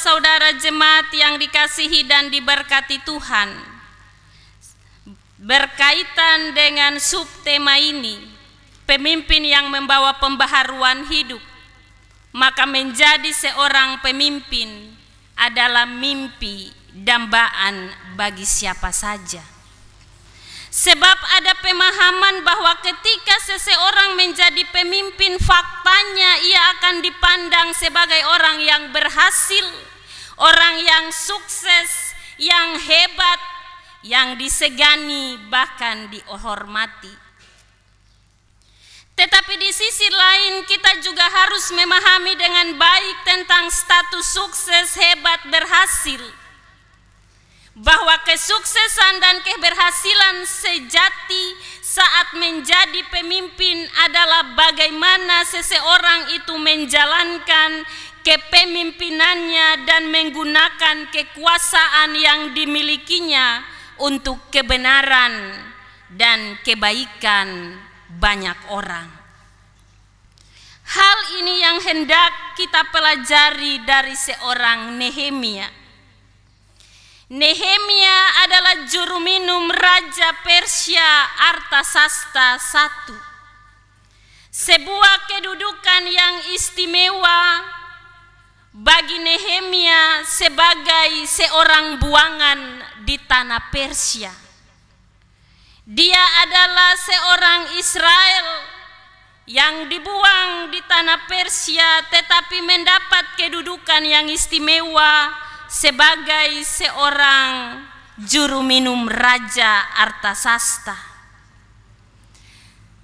saudara-saudara jemaat yang dikasihi dan diberkati Tuhan, berkaitan dengan subtema ini, pemimpin yang membawa pembaharuan hidup, maka menjadi seorang pemimpin adalah mimpi dambaan bagi siapa saja. Sebab ada pemahaman bahwa ketika seseorang menjadi pemimpin, faktanya ia akan dipandang sebagai orang yang berhasil, orang yang sukses, yang hebat, yang disegani, bahkan dihormati. Tetapi di sisi lain kita juga harus memahami dengan baik tentang status sukses, hebat, berhasil, bahwa kesuksesan dan keberhasilan sejati saat menjadi pemimpin adalah bagaimana seseorang itu menjalankan kepemimpinannya dan menggunakan kekuasaan yang dimilikinya untuk kebenaran dan kebaikan banyak orang. Hal ini yang hendak kita pelajari dari seorang Nehemia. Nehemia adalah juru minum Raja Persia Artasasta I. Sebuah kedudukan yang istimewa bagi Nehemia sebagai seorang buangan di tanah Persia. Dia adalah seorang Israel yang dibuang di tanah Persia tetapi mendapat kedudukan yang istimewa sebagai seorang juru minum Raja Artasasta.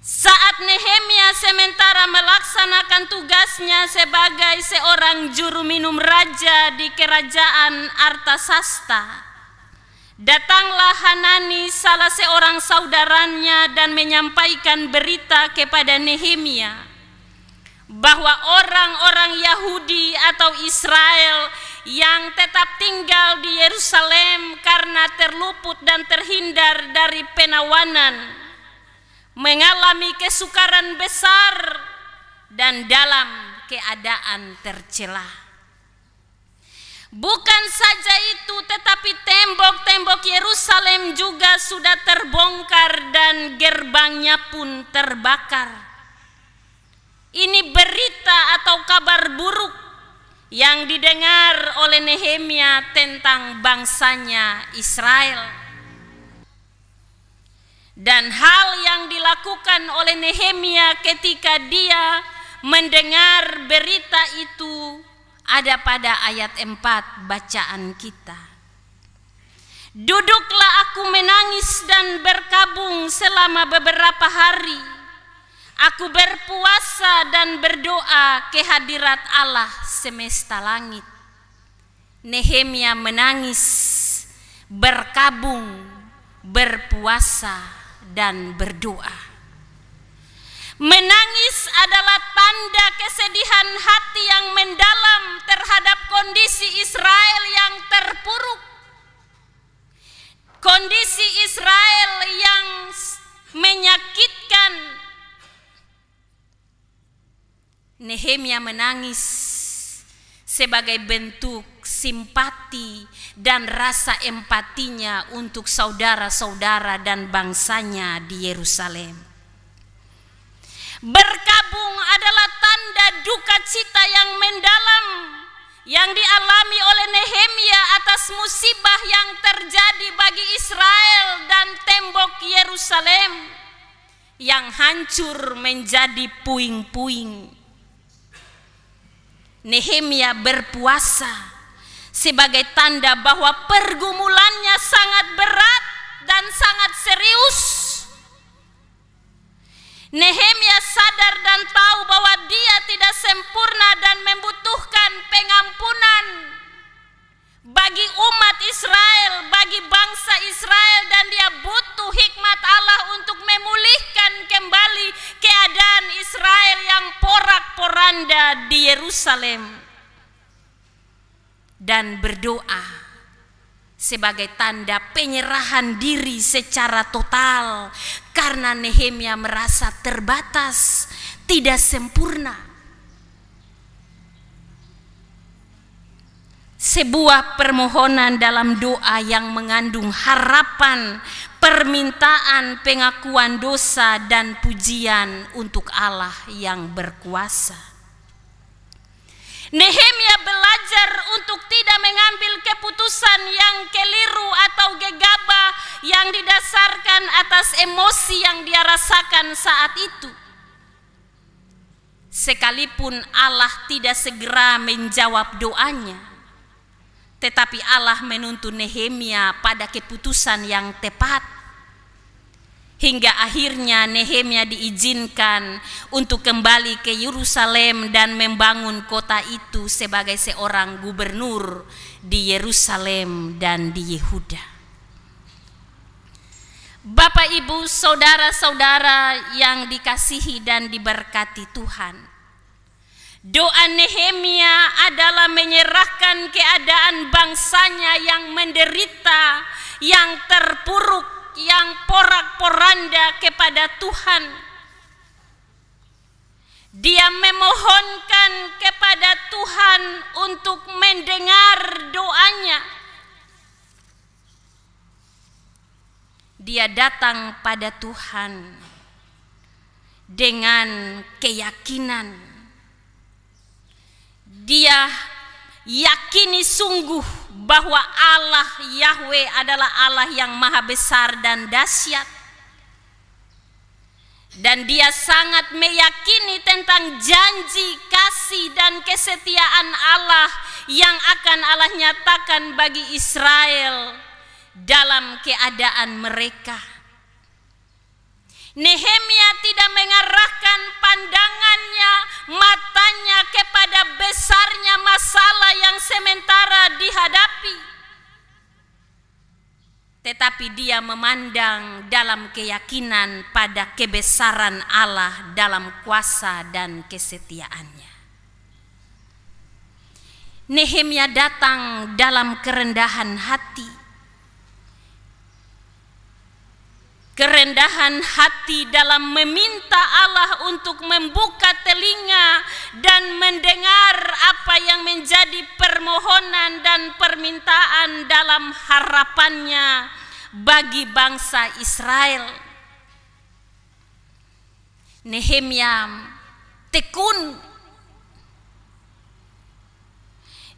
Saat Nehemia sementara melaksanakan tugasnya sebagai seorang juru minum raja di kerajaan Artasasta, datanglah Hanani, salah seorang saudaranya, dan menyampaikan berita kepada Nehemia bahwa orang-orang Yahudi atau Israel yang tetap tinggal di Yerusalem karena terluput dan terhindar dari penawanan mengalami kesukaran besar dan dalam keadaan tercela. Bukan saja itu, tetapi tembok-tembok Yerusalem juga sudah terbongkar dan gerbangnya pun terbakar. Ini berita atau kabar buruk yang didengar oleh Nehemia tentang bangsanya Israel. Dan hal yang dilakukan oleh Nehemia ketika dia mendengar berita itu ada pada ayat 4 bacaan kita. Duduklah aku menangis dan berkabung selama beberapa hari. Aku berpuasa dan berdoa ke hadirat Allah semesta langit. Nehemia menangis, berkabung, berpuasa, dan berdoa. Menangis adalah tanda kesedihan hati yang mendalam terhadap kondisi Israel yang terpuruk. Kondisi Israel yang menyakitkan. Nehemia menangis sebagai bentuk simpati dan rasa empatinya untuk saudara-saudara dan bangsanya di Yerusalem. Berkabung adalah tanda duka cita yang mendalam yang dialami oleh Nehemia atas musibah yang terjadi bagi Israel dan tembok Yerusalem yang hancur menjadi puing-puing. Nehemia berpuasa sebagai tanda bahwa pergumulannya sangat berat dan sangat serius. Nehemia sadar dan tahu bahwa dia tidak sempurna dan membutuhkan pengampunan bagi umat Israel, bagi bangsa Israel, dan dia butuh hikmat Allah untuk memulihkan kembali keadaan Israel yang porak-poranda di Yerusalem, dan berdoa sebagai tanda penyerahan diri secara total karena Nehemia merasa terbatas, tidak sempurna. sebuah permohonan dalam doa yang mengandung harapan, permintaan pengakuan dosa dan pujian untuk Allah yang berkuasa. Nehemia belajar untuk tidak mengambil keputusan yang keliru atau gegabah yang didasarkan atas emosi yang dia rasakan saat itu. Sekalipun Allah tidak segera menjawab doanya, tetapi Allah menuntun Nehemia pada keputusan yang tepat. Hingga akhirnya Nehemia diizinkan untuk kembali ke Yerusalem dan membangun kota itu sebagai seorang gubernur di Yerusalem dan di Yehuda. Bapak, Ibu, saudara-saudara yang dikasihi dan diberkati Tuhan, doa Nehemia adalah menyerahkan keadaan bangsanya yang menderita, yang terpuruk, yang porak-poranda kepada Tuhan. Dia memohonkan kepada Tuhan untuk mendengar doanya. Dia datang pada Tuhan dengan keyakinan. Dia yakini sungguh bahwa Allah Yahweh adalah Allah yang maha besar dan dahsyat. Dan dia sangat meyakini tentang janji, kasih, dan kesetiaan Allah yang akan Allah nyatakan bagi Israel dalam keadaan mereka. Nehemia tidak mengarahkan pandangannya, matanya kepada besarnya masalah yang sementara dihadapi, tetapi dia memandang dalam keyakinan pada kebesaran Allah dalam kuasa dan kesetiaannya. Nehemia datang dalam kerendahan hati. Kerendahan hati dalam meminta Allah untuk membuka telinga dan mendengar apa yang menjadi permohonan dan permintaan dalam harapannya bagi bangsa Israel. Nehemia tekun.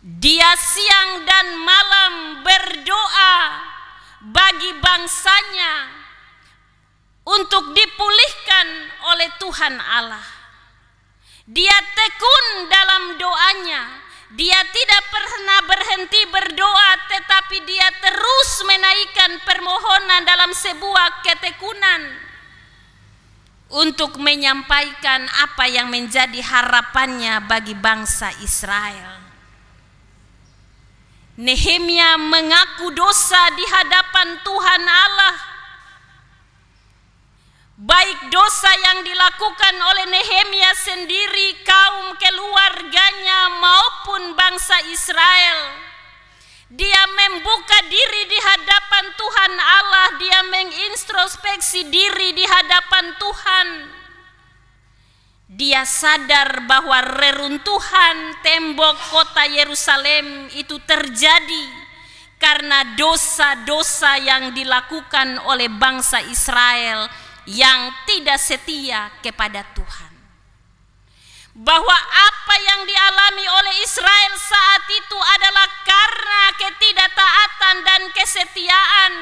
Dia siang dan malam berdoa bagi bangsanya untuk dipulihkan oleh Tuhan Allah. Dia tekun dalam doanya. Dia tidak pernah berhenti berdoa, tetapi dia terus menaikkan permohonan dalam sebuah ketekunan untuk menyampaikan apa yang menjadi harapannya bagi bangsa Israel. Nehemia mengaku dosa di hadapan Tuhan Allah. Baik dosa yang dilakukan oleh Nehemia sendiri, kaum keluarganya maupun bangsa Israel. Dia membuka diri di hadapan Tuhan Allah, dia mengintrospeksi diri di hadapan Tuhan. Dia sadar bahwa reruntuhan tembok kota Yerusalem itu terjadi karena dosa-dosa yang dilakukan oleh bangsa Israel yang tidak setia kepada Tuhan. Bahwa apa yang dialami oleh Israel saat itu adalah karena ketidaktaatan dan kesetiaan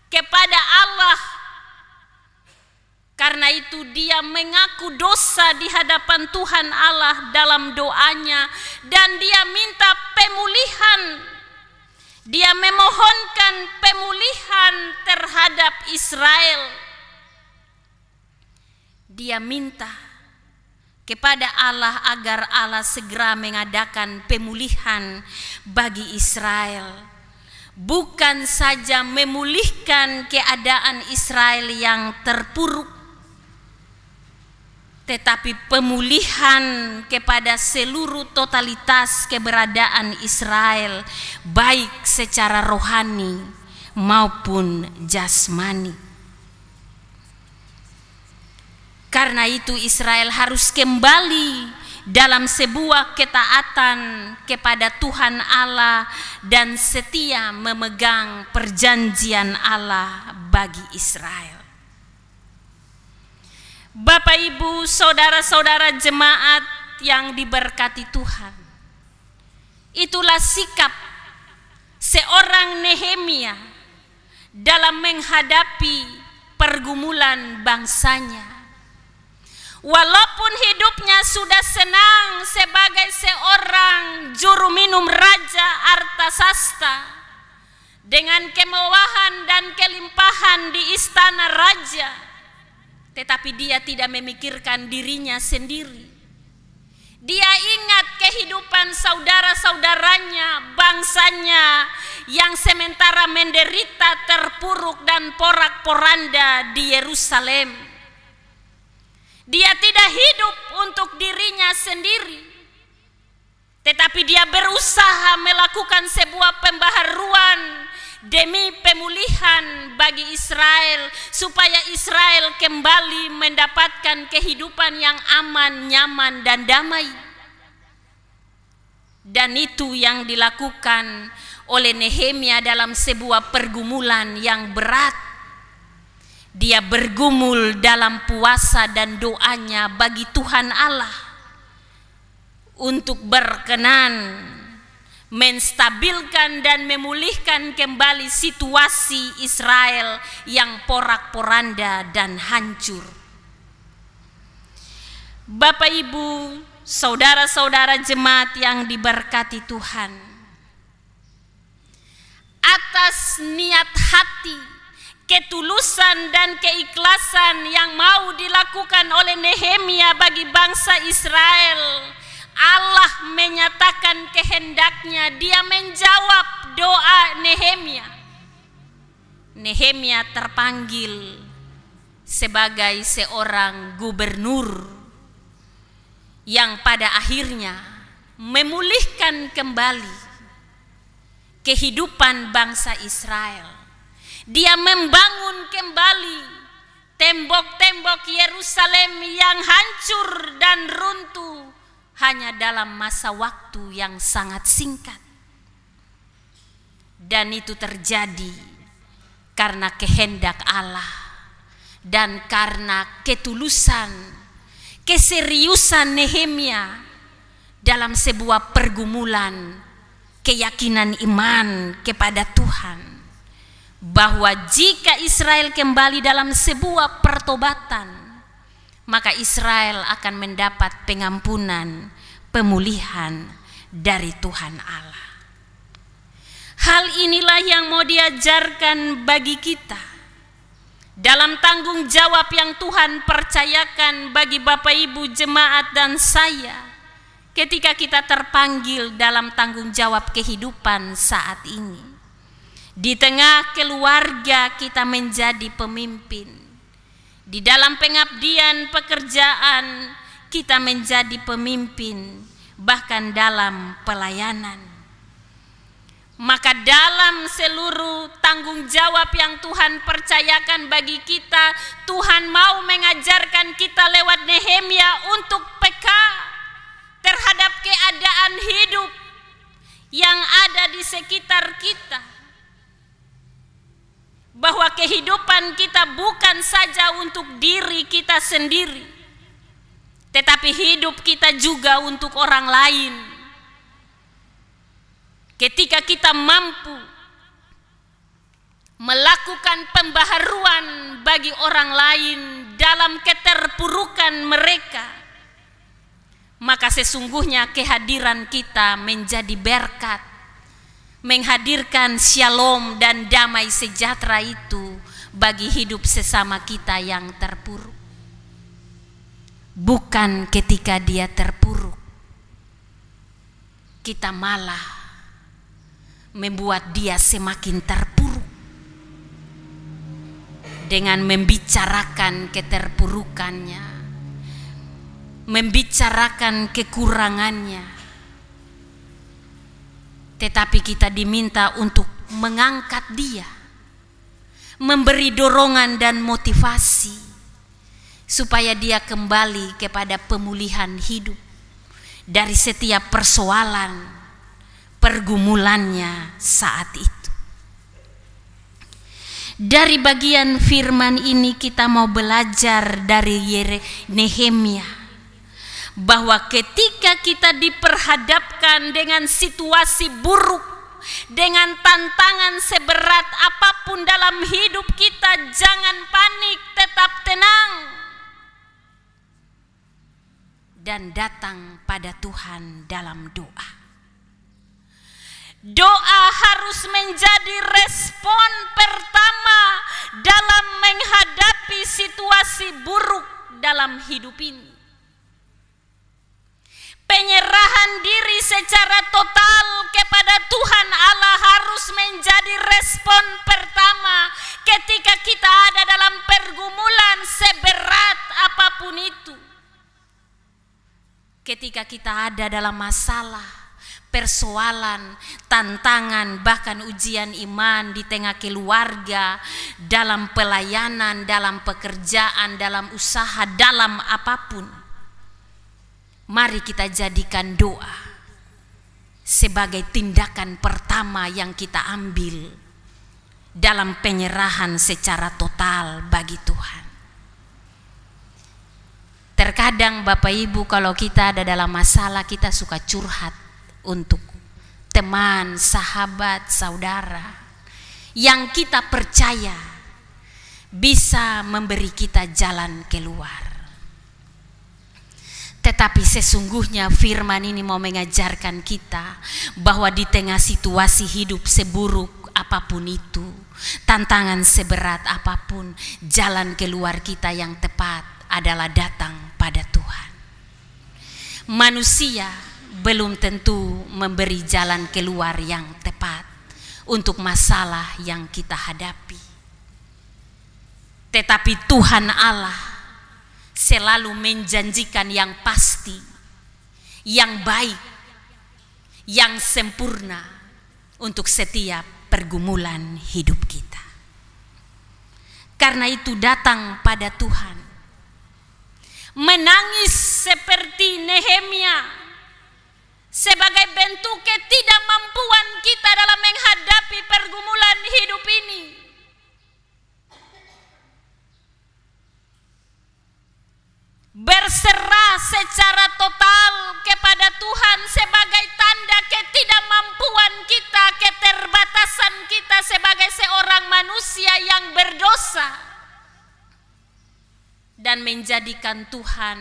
kepada Allah. Karena itu dia mengaku dosa di hadapan Tuhan Allah dalam doanya, dan dia minta pemulihan. Dia memohonkan pemulihan terhadap Israel. Dia minta kepada Allah agar Allah segera mengadakan pemulihan bagi Israel. Bukan saja memulihkan keadaan Israel yang terpuruk, tetapi pemulihan kepada seluruh totalitas keberadaan Israel, baik secara rohani maupun jasmani. Karena itu Israel harus kembali dalam sebuah ketaatan kepada Tuhan Allah dan setia memegang perjanjian Allah bagi Israel. Bapak, Ibu, saudara-saudara jemaat yang diberkati Tuhan, itulah sikap seorang Nehemia dalam menghadapi pergumulan bangsanya. Walaupun hidupnya sudah senang sebagai seorang juru minum Raja Artasasta, dengan kemewahan dan kelimpahan di istana raja, tetapi dia tidak memikirkan dirinya sendiri. Dia ingat kehidupan saudara-saudaranya, bangsanya yang sementara menderita, terpuruk dan porak-poranda di Yerusalem. Dia tidak hidup untuk dirinya sendiri, tetapi dia berusaha melakukan sebuah pembaharuan demi pemulihan bagi Israel, supaya Israel kembali mendapatkan kehidupan yang aman, nyaman, dan damai. Dan itu yang dilakukan oleh Nehemia dalam sebuah pergumulan yang berat. Dia bergumul dalam puasa dan doanya bagi Tuhan Allah untuk berkenan menstabilkan dan memulihkan kembali situasi Israel yang porak-poranda dan hancur. Bapak, Ibu, saudara-saudara jemaat yang diberkati Tuhan, atas niat hati, ketulusan dan keikhlasan yang mau dilakukan oleh Nehemia bagi bangsa Israel, Allah menyatakan kehendaknya. Dia menjawab doa Nehemia. Nehemia terpanggil sebagai seorang gubernur yang pada akhirnya memulihkan kembali kehidupan bangsa Israel. Dia membangun kembali tembok-tembok Yerusalem yang hancur dan runtuh hanya dalam masa waktu yang sangat singkat. Dan itu terjadi karena kehendak Allah dan karena ketulusan, keseriusan Nehemia dalam sebuah pergumulan keyakinan iman kepada Tuhan, bahwa jika Israel kembali dalam sebuah pertobatan, maka Israel akan mendapat pengampunan, pemulihan dari Tuhan Allah. Hal inilah yang mau diajarkan bagi kita dalam tanggung jawab yang Tuhan percayakan bagi Bapak, Ibu, jemaat dan saya, ketika kita terpanggil dalam tanggung jawab kehidupan saat ini. Di tengah keluarga kita menjadi pemimpin, di dalam pengabdian pekerjaan kita menjadi pemimpin, bahkan dalam pelayanan. Maka dalam seluruh tanggung jawab yang Tuhan percayakan bagi kita, Tuhan mau mengajarkan kita lewat Nehemia untuk peka terhadap keadaan hidup yang ada di sekitar kita. Bahwa kehidupan kita bukan saja untuk diri kita sendiri, tetapi hidup kita juga untuk orang lain. Ketika kita mampu melakukan pembaharuan bagi orang lain dalam keterpurukan mereka, maka sesungguhnya kehadiran kita menjadi berkat, menghadirkan shalom dan damai sejahtera itu bagi hidup sesama kita yang terpuruk. Bukan ketika dia terpuruk, kita malah membuat dia semakin terpuruk dengan membicarakan keterpurukannya, membicarakan kekurangannya. Tetapi kita diminta untuk mengangkat dia, memberi dorongan dan motivasi supaya dia kembali kepada pemulihan hidup, dari setiap persoalan, pergumulannya saat itu. Dari bagian firman ini kita mau belajar dari Nehemia, bahwa ketika kita diperhadapkan dengan situasi buruk, dengan tantangan seberat apapun dalam hidup kita, jangan panik, tetap tenang dan datang pada Tuhan dalam doa. Doa harus menjadi respon pertama dalam menghadapi situasi buruk dalam hidup ini. Penyerahan diri secara total kepada Tuhan Allah harus menjadi respon pertama ketika kita ada dalam pergumulan seberat apapun itu. Ketika kita ada dalam masalah, persoalan, tantangan, bahkan ujian iman di tengah keluarga, dalam pelayanan, dalam pekerjaan, dalam usaha, dalam apapun. Mari kita jadikan doa sebagai tindakan pertama yang kita ambil dalam penyerahan secara total bagi Tuhan. Terkadang Bapak Ibu, kalau kita ada dalam masalah, kita suka curhat untuk teman, sahabat, saudara yang kita percaya bisa memberi kita jalan keluar. Tetapi sesungguhnya firman ini mau mengajarkan kita bahwa di tengah situasi hidup seburuk apapun itu, tantangan seberat apapun, jalan keluar kita yang tepat adalah datang pada Tuhan. Manusia belum tentu memberi jalan keluar yang tepat untuk masalah yang kita hadapi. Tetapi Tuhan Allah selalu menjanjikan yang pasti, yang baik, yang sempurna untuk setiap pergumulan hidup kita. Karena itu datang pada Tuhan, menangis seperti Nehemia sebagai bentuk ketidakmampuan kita dalam menghadapi pergumulan hidup ini. Berserah secara total kepada Tuhan sebagai tanda ketidakmampuan kita, keterbatasan kita sebagai seorang manusia yang berdosa, dan menjadikan Tuhan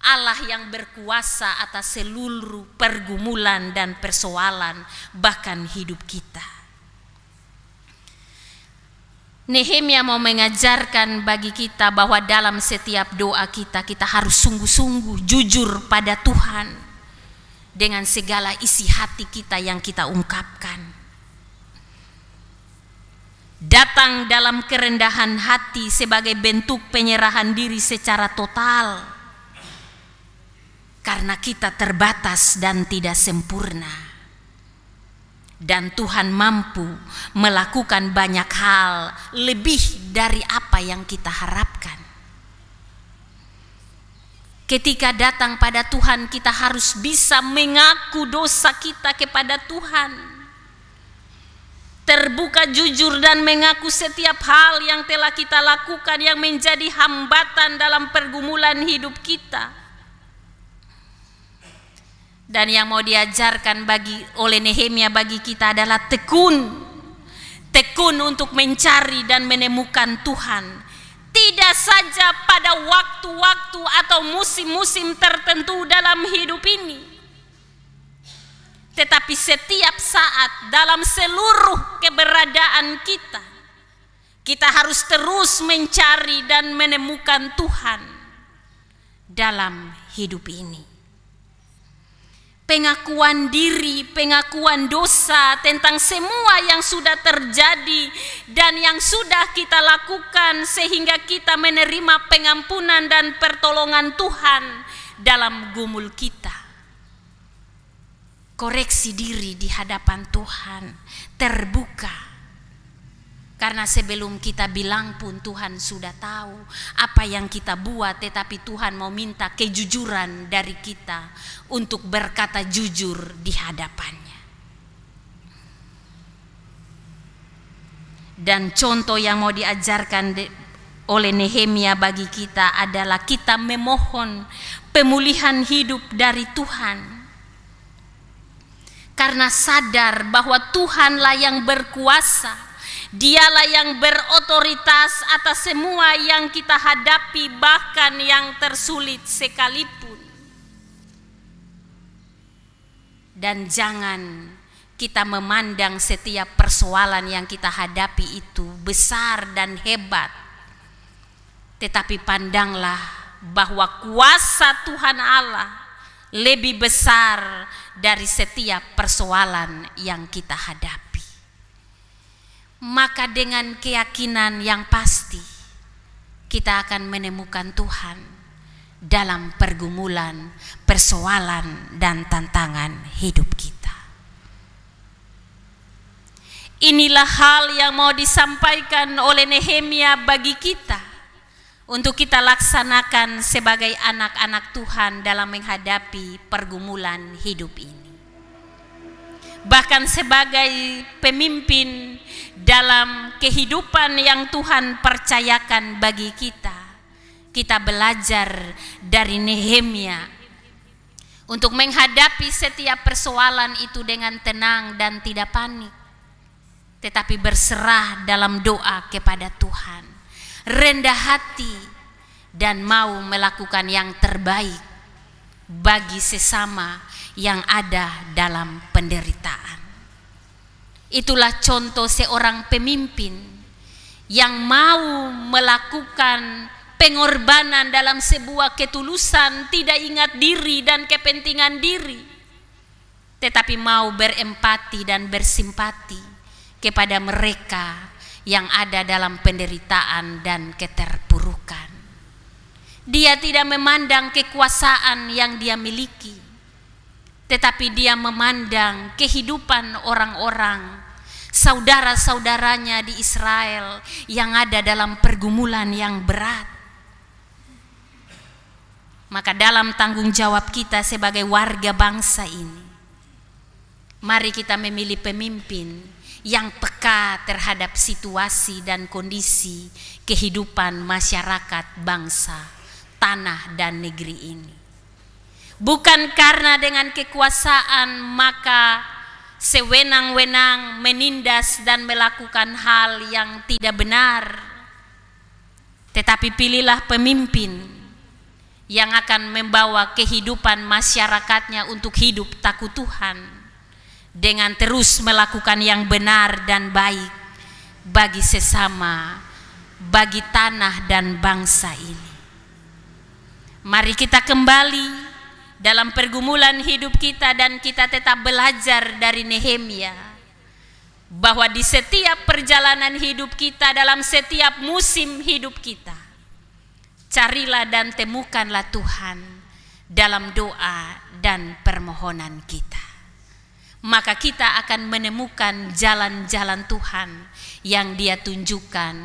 Allah yang berkuasa atas seluruh pergumulan dan persoalan bahkan hidup kita. Nehemia mau mengajarkan bagi kita bahwa dalam setiap doa kita, kita harus sungguh-sungguh jujur pada Tuhan dengan segala isi hati kita yang kita ungkapkan. Datang dalam kerendahan hati sebagai bentuk penyerahan diri secara total. Karena kita terbatas dan tidak sempurna. Dan Tuhan mampu melakukan banyak hal lebih dari apa yang kita harapkan. Ketika datang pada Tuhan, kita harus bisa mengaku dosa kita kepada Tuhan. Terbuka jujur dan mengaku setiap hal yang telah kita lakukan yang menjadi hambatan dalam pergumulan hidup kita. Dan yang mau diajarkan oleh Nehemia bagi kita adalah tekun untuk mencari dan menemukan Tuhan. Tidak saja pada waktu-waktu atau musim-musim tertentu dalam hidup ini, tetapi setiap saat dalam seluruh keberadaan kita, kita harus terus mencari dan menemukan Tuhan dalam hidup ini. Pengakuan diri, pengakuan dosa tentang semua yang sudah terjadi dan yang sudah kita lakukan sehingga kita menerima pengampunan dan pertolongan Tuhan dalam gumul kita. Koreksi diri di hadapan Tuhan, terbuka Karena sebelum kita bilang pun Tuhan sudah tahu apa yang kita buat, tetapi Tuhan mau minta kejujuran dari kita untuk berkata jujur di hadapannya. Dan contoh yang mau diajarkan oleh Nehemia bagi kita adalah kita memohon pemulihan hidup dari Tuhan. Karena sadar bahwa Tuhanlah yang berkuasa, Dialah yang berotoritas atas semua yang kita hadapi, bahkan yang tersulit sekalipun. Dan jangan kita memandang setiap persoalan yang kita hadapi itu besar dan hebat, tetapi pandanglah bahwa kuasa Tuhan Allah lebih besar dari setiap persoalan yang kita hadapi. Maka dengan keyakinan yang pasti kita akan menemukan Tuhan dalam pergumulan, persoalan, dan tantangan hidup kita. Inilah hal yang mau disampaikan oleh Nehemia bagi kita untuk kita laksanakan sebagai anak-anak Tuhan dalam menghadapi pergumulan hidup ini. Bahkan sebagai pemimpin dalam kehidupan yang Tuhan percayakan bagi kita, kita belajar dari Nehemia untuk menghadapi setiap persoalan itu dengan tenang dan tidak panik, tetapi berserah dalam doa kepada Tuhan, rendah hati, dan mau melakukan yang terbaik bagi sesama yang ada dalam penderitaan. Itulah contoh seorang pemimpin yang mau melakukan pengorbanan dalam sebuah ketulusan, tidak ingat diri dan kepentingan diri, tetapi mau berempati dan bersimpati kepada mereka yang ada dalam penderitaan dan keterpurukan. Dia tidak memandang kekuasaan yang dia miliki, tetapi dia memandang kehidupan orang-orang, saudara-saudaranya di Israel yang ada dalam pergumulan yang berat. Maka dalam tanggung jawab kita sebagai warga bangsa ini, mari kita memilih pemimpin yang peka terhadap situasi dan kondisi kehidupan masyarakat, bangsa, tanah, dan negeri ini. Bukan karena dengan kekuasaan maka sewenang-wenang menindas dan melakukan hal yang tidak benar, tetapi pilihlah pemimpin yang akan membawa kehidupan masyarakatnya untuk hidup takut Tuhan, dengan terus melakukan yang benar dan baik bagi sesama, bagi tanah dan bangsa ini. Mari kita kembali dalam pergumulan hidup kita dan kita tetap belajar dari Nehemia bahwa di setiap perjalanan hidup kita, dalam setiap musim hidup kita, carilah dan temukanlah Tuhan dalam doa dan permohonan kita. Maka kita akan menemukan jalan-jalan Tuhan yang Dia tunjukkan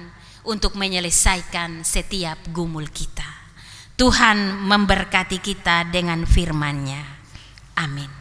untuk menyelesaikan setiap gumul kita. Tuhan memberkati kita dengan firman-Nya. Amin.